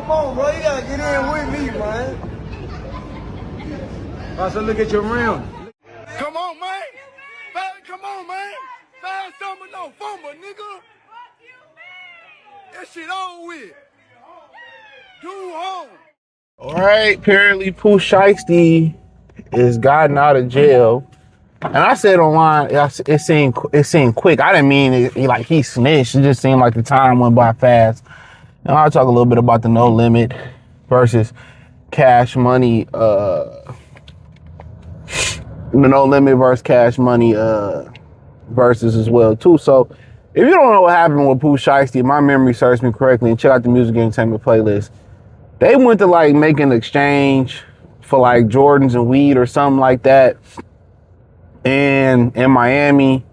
Come on, bro. You gotta get in with me, man. So look at your rim. Come on, man. Come on, man. Find something, no fumble, nigga. That shit on with. Do home. All right, apparently Pooh Shiesty is gotten out of jail. And I said online, it seemed quick. I didn't mean it like he snitched. It just seemed like the time went by fast. And I'll talk a little bit about the no limit versus cash money, the no limit versus cash money versus as well too. So if you don't know what happened with Pooh Shiesty, if my memory serves me correctly, and check out the music entertainment playlist, they went to like make an exchange for like Jordans and weed or something like that. And in Miami,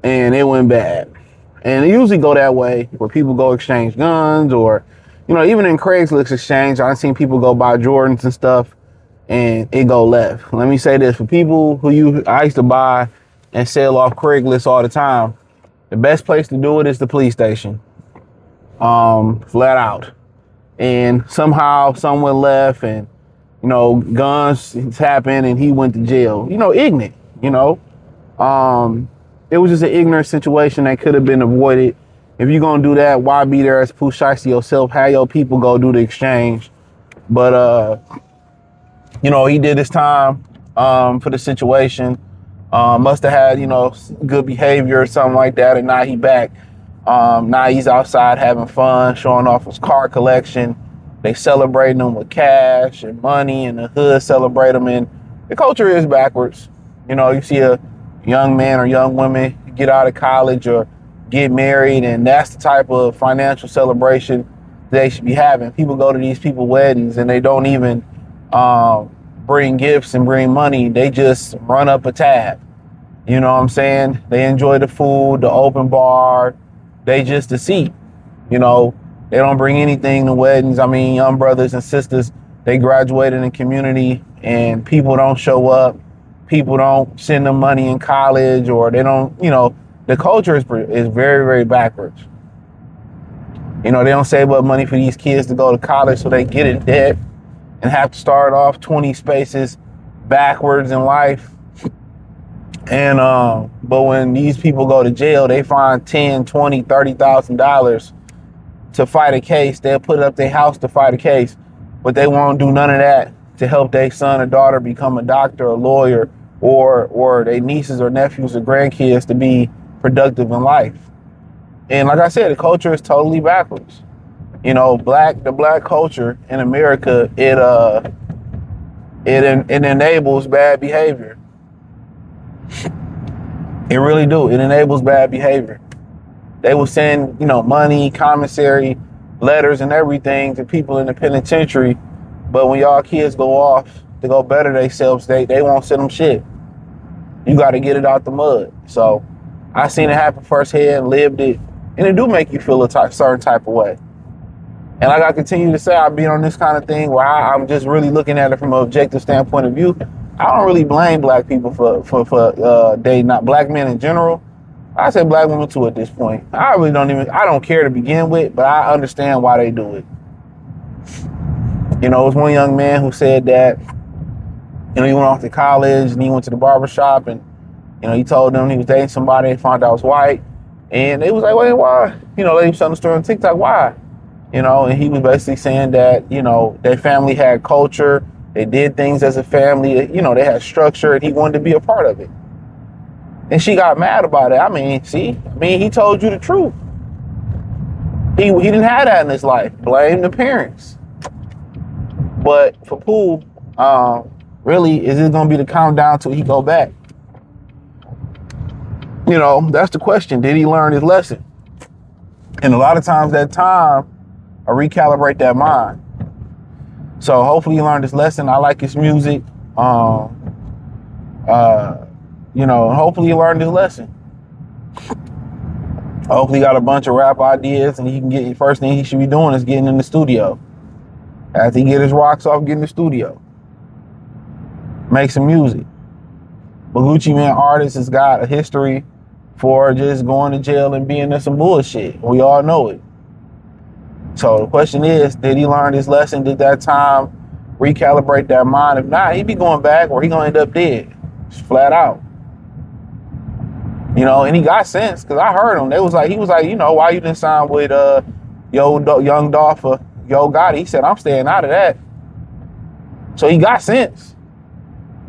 and it went bad. And it usually go that way, where people go exchange guns, or, you know, even in Craigslist exchange, I've seen people go buy Jordans and stuff, and it go left. Let me say this, for people I used to buy and sell off Craigslist all the time, the best place to do it is the police station, flat out. And somehow someone left, and, you know, guns happened, and he went to jail, you know, ignorant. You know, it was just an ignorant situation that could have been avoided. If you're going to do that, why be there as Pooh Shiesty yourself? Have your people go do the exchange. But, you know, he did his time for the situation. Must have had, you know, good behavior or something like that. And now he back. Now he's outside having fun, showing off his car collection. They celebrating him with cash and money, and the hood celebrate him. And the culture is backwards. You know, you see a young man or young woman get out of college or get married, and that's the type of financial celebration they should be having. People go to these people's weddings, and they don't even bring gifts and bring money. They just run up a tab. You know what I'm saying? They enjoy the food, the open bar. They just a seat. You know, they don't bring anything to weddings. I mean, young brothers and sisters, they graduated in the community, and people don't show up. People don't send them money in college, or they don't, you know, the culture is very, very backwards. You know, they don't save up money for these kids to go to college, so they get in debt and have to start off 20 spaces backwards in life. And, but when these people go to jail, they find $10, $20, $30,000 to fight a case. They'll put up their house to fight a case, but they won't do none of that to help their son or daughter become a doctor, a lawyer, or their nieces or nephews or grandkids to be productive in life. And like I said, the culture is totally backwards. You know, the black culture in America, it enables bad behavior. It really do. It enables bad behavior. They will send, you know, money, commissary, letters, and everything to people in the penitentiary. But when y'all kids go off to go better themselves, they won't send them shit. You got to get it out the mud. So I seen it happen firsthand, lived it, and it do make you feel a certain type of way. And like I continue to say, I've been on this kind of thing where I'm just really looking at it from an objective standpoint of view. I don't really blame black people for dating, not black men in general. I say black women too at this point. I don't care to begin with, but I understand why they do it. You know, it was one young man who said that, you know, he went off to college and he went to the barbershop, and, you know, he told them he was dating somebody and found out was white. And they was like, wait, why? You know, they was telling the story on TikTok, why? You know, and he was basically saying that, you know, their family had culture. They did things as a family. You know, they had structure, and he wanted to be a part of it. And she got mad about it. I mean, he told you the truth. He didn't have that in his life. Blame the parents. But for Pooh, really, is it going to be the countdown till he go back? You know, that's the question. Did he learn his lesson? And a lot of times that time, I recalibrate that mind. So hopefully he learned his lesson. I like his music. You know, hopefully he learned his lesson. Hopefully he got a bunch of rap ideas and he can get, first thing he should be doing is getting in the studio. After he get his rocks off, get in the studio. Make some music. But Gucci Mane artist has got a history for just going to jail and being in some bullshit. We all know it. So the question is, did he learn his lesson? Did that time recalibrate that mind? If not, he be going back or he gonna end up dead. Just flat out. You know, and he got sense, because I heard him. He was like, you know, why you didn't sign with Young Dolph or Yo Gotti? He said, I'm staying out of that. So he got sense.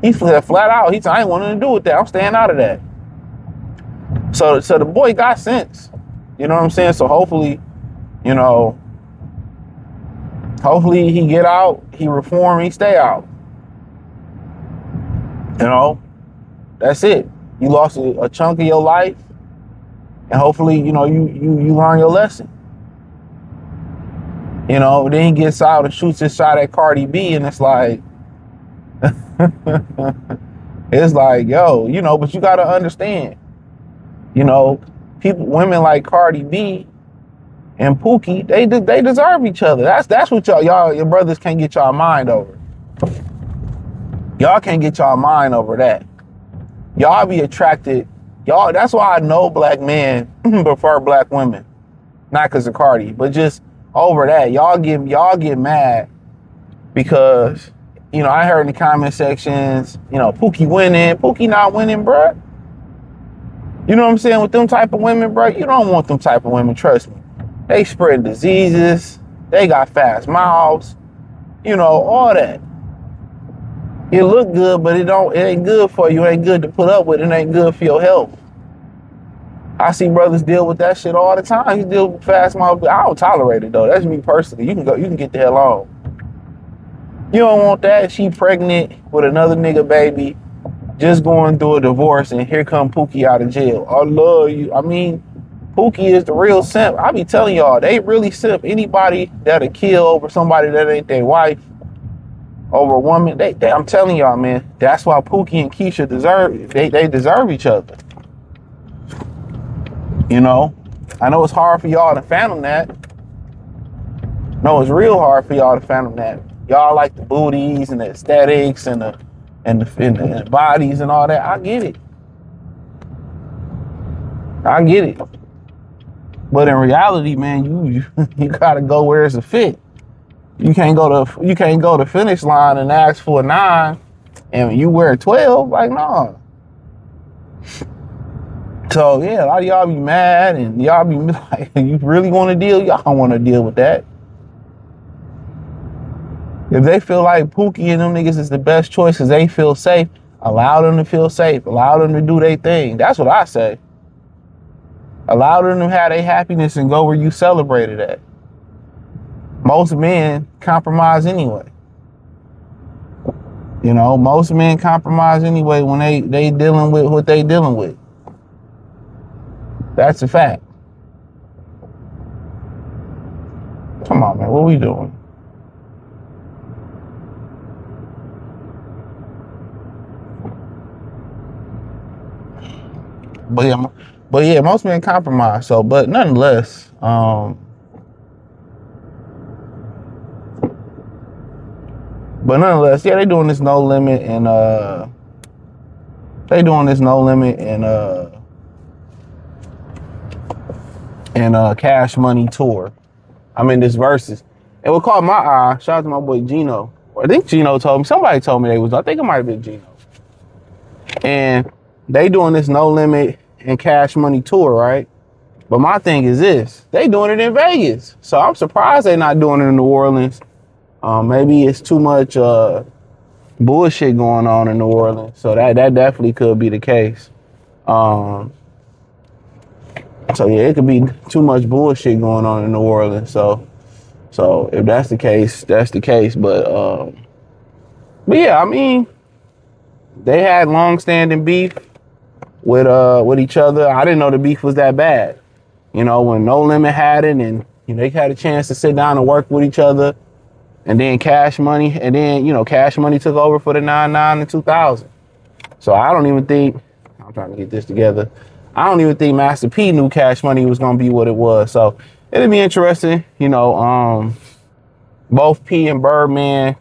He said flat out, he said, I ain't wanting to do with that. I'm staying out of that. So the boy got sense. You know what I'm saying? So hopefully, you know, hopefully he get out, he reform, he stay out. You know, that's it. You lost a chunk of your life, and hopefully, you know, you learn your lesson. You know, then he gets out and shoots his shot at Cardi B, and it's like, it's like, yo, you know, but you gotta understand, you know, women like Cardi B and Pookie, they deserve each other. That's what your brothers can't get y'all mind over. Y'all can't get y'all mind over that. Y'all be attracted. Y'all, that's why I know black men prefer black women. Not because of Cardi, but just over that. Y'all get mad because, you know, I heard in the comment sections, you know, Pookie winning, Pookie not winning, bruh. You know what I'm saying? With them type of women, bruh, you don't want them type of women, trust me. They spread diseases, they got fast mouths, you know, all that. It look good, but it ain't good for you. It ain't good to put up with. It ain't good for your health. I see brothers deal with that shit all the time. You deal with fast mouth. I don't tolerate it though. That's me personally. You can get the hell on. You don't want that. She pregnant with another nigga baby, just going through a divorce, and here come Pookie out of jail. I love you. I mean, Pookie is the real simp. I be telling y'all, they really simp. Anybody that'll kill over somebody that ain't their wife, over a woman, I'm telling y'all, man, that's why Pookie and Keisha they deserve each other. You know, I know it's hard for y'all to fathom that. No, it's real hard for y'all to fathom that. Y'all like the booties and the aesthetics and the bodies and all that. I get it. But in reality, man, you gotta go where it's a fit. You can't go to finish line and ask for a 9 and you wear a 12. Like, no. So yeah, a lot of y'all be mad and y'all be like, you really want to deal? Y'all don't want to deal with that. If they feel like Pookie and them niggas is the best choice because they feel safe, allow them to feel safe. Allow them to do their thing. That's what I say. Allow them to have their happiness and go where you celebrate it at. Most men compromise anyway. You know, most men compromise anyway when they dealing with what they dealing with. That's a fact. Come on, man, what we doing? But yeah, most men compromise. So, but nonetheless, yeah, they doing this no limit and Cash Money tour. I'm in this Verzuz. And what caught my eye, shout out to my boy Gino. I think Gino told me, somebody told me I think it might have been Gino. And they doing this no limit and Cash Money tour, right? But my thing is this, they doing it in Vegas. So I'm surprised they're not doing it in New Orleans. Maybe it's too much bullshit going on in New Orleans. So that definitely could be the case. So yeah, it could be too much bullshit going on in New Orleans. So if that's the case, that's the case. But yeah, I mean, they had long-standing beef with each other. I didn't know the beef was that bad. You know, when No Limit had it, and you know, they had a chance to sit down and work with each other. And then Cash Money, and then, you know, Cash Money took over for the 99 and 2000. So I don't even think, I'm trying to get this together. I don't even think Master P knew Cash Money was gonna be what it was. So it'll be interesting, you know. Both P and Birdman,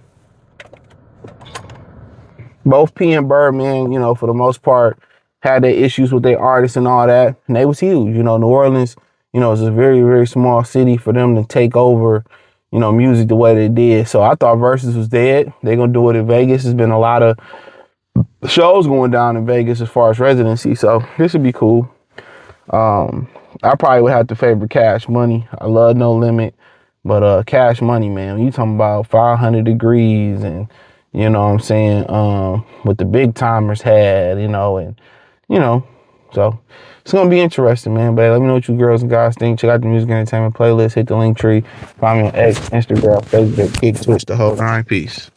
you know, for the most part, had their issues with their artists and all that, and they was huge. You know, New Orleans, you know, is a very, very small city for them to take over, you know, music the way they did. So I thought Verzuz was dead. They're gonna do it in Vegas. There's been a lot of shows going down in Vegas as far as residency, so this would be cool. I probably would have to favor Cash Money. I love No Limit, but Cash Money, man, you talking about 500 degrees and, you know what I'm saying, what the big timers had, you know, and, you know, so it's going to be interesting, man. But hey, let me know what you girls and guys think. Check out the music entertainment playlist. Hit the link tree. Find me on X, Instagram, Facebook, Kick, Twitch, the whole nine. Peace.